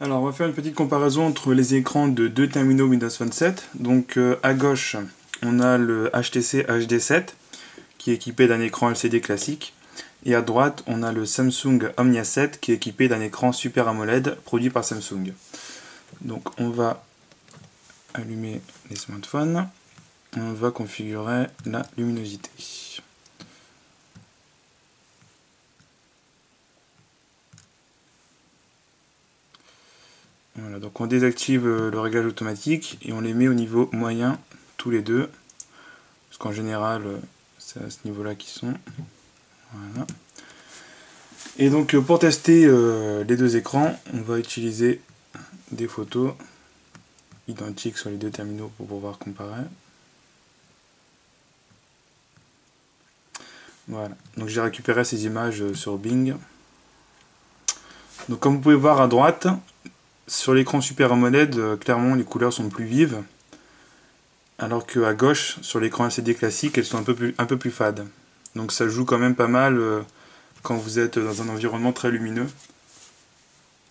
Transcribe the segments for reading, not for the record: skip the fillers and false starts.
Alors on va faire une petite comparaison entre les écrans de deux terminaux Windows Phone 7. Donc à gauche on a le HTC HD7 qui est équipé d'un écran LCD classique. Et à droite on a le Samsung Omnia 7 qui est équipé d'un écran Super AMOLED produit par Samsung. Donc on va allumer les smartphones. On va configurer la luminosité. Voilà, donc on désactive le réglage automatique et on les met au niveau moyen tous les deux. Parce qu'en général, c'est à ce niveau-là qu'ils sont. Voilà. Et donc pour tester les deux écrans, on va utiliser des photos identiques sur les deux terminaux pour pouvoir comparer. Voilà, donc j'ai récupéré ces images sur Bing. Donc comme vous pouvez voir à droite, sur l'écran Super AMOLED, clairement les couleurs sont plus vives, alors qu'à gauche, sur l'écran LCD classique, elles sont un peu plus fades. Donc ça joue quand même pas mal quand vous êtes dans un environnement très lumineux.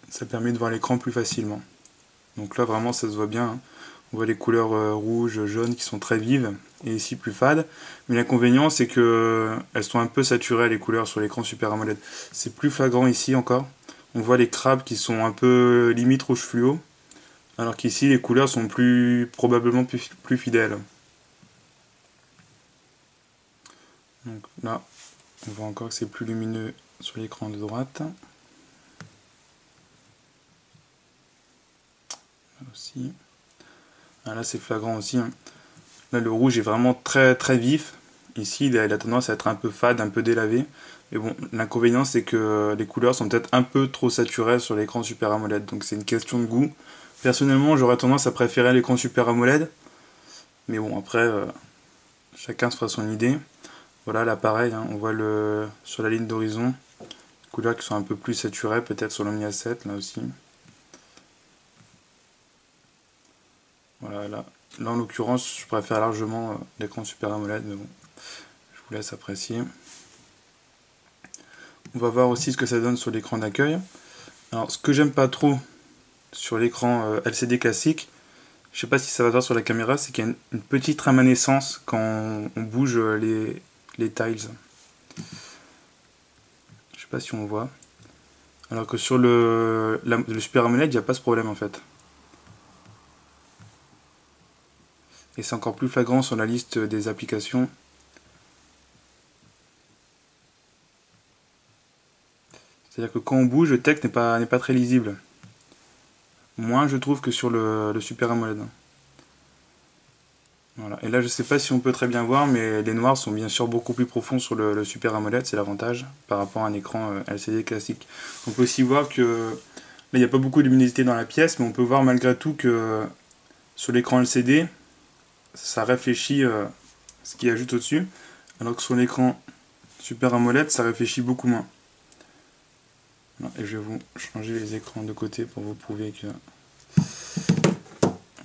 Ça permet de voir l'écran plus facilement. Donc là vraiment ça se voit bien, hein. On voit les couleurs rouges, jaunes qui sont très vives, et ici plus fades. Mais l'inconvénient c'est que elles sont un peu saturées les couleurs sur l'écran Super AMOLED. C'est plus flagrant ici encore. On voit les crabes qui sont un peu limite rouge fluo, alors qu'ici les couleurs sont probablement plus fidèles. Donc là, on voit encore que c'est plus lumineux sur l'écran de droite. Là aussi. Ah, là c'est flagrant aussi, hein. Là le rouge est vraiment très vif. Ici il a tendance à être un peu fade, un peu délavé. Mais bon, l'inconvénient c'est que les couleurs sont peut-être un peu trop saturées sur l'écran Super AMOLED. Donc c'est une question de goût. Personnellement j'aurais tendance à préférer l'écran Super AMOLED. Mais bon après, chacun se fera son idée. Voilà, là pareil, hein, on voit sur la ligne d'horizon, les couleurs qui sont un peu plus saturées, peut-être sur l'Omnia 7, là aussi. Voilà, là en l'occurrence, je préfère largement l'écran Super AMOLED, mais bon, je vous laisse apprécier. On va voir aussi ce que ça donne sur l'écran d'accueil. Alors, ce que j'aime pas trop sur l'écran LCD classique, je sais pas si ça va voir sur la caméra, c'est qu'il y a une petite rémanescence quand on bouge les tiles. Je sais pas si on voit. Alors que sur le Super AMOLED, il n'y a pas ce problème en fait. Et c'est encore plus flagrant sur la liste des applications. C'est-à-dire que quand on bouge, le texte n'est pas très lisible. Moins je trouve que sur le Super AMOLED. Voilà. Et là je sais pas si on peut très bien voir, mais les noirs sont bien sûr beaucoup plus profonds sur le Super AMOLED, c'est l'avantage, par rapport à un écran LCD classique. On peut aussi voir que là il n'y a pas beaucoup de luminosité dans la pièce, mais on peut voir malgré tout que sur l'écran LCD, ça réfléchit ce qu'il y a juste au-dessus, alors que sur l'écran Super AMOLED, ça réfléchit beaucoup moins. Voilà. Et je vais vous changer les écrans de côté pour vous prouver que...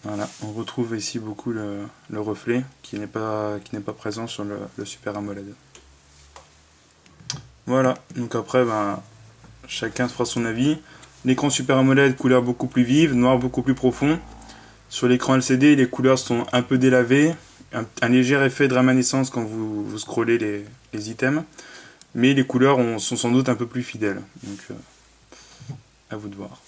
Voilà, on retrouve ici beaucoup le reflet qui n'est pas présent sur le Super AMOLED. Voilà, donc après, chacun se fera son avis. L'écran Super AMOLED, couleur beaucoup plus vive, noir beaucoup plus profond. Sur l'écran LCD, les couleurs sont un peu délavées, un léger effet de rémanescence quand vous scrollez les items, mais les couleurs sont sans doute un peu plus fidèles. Donc, à vous de voir.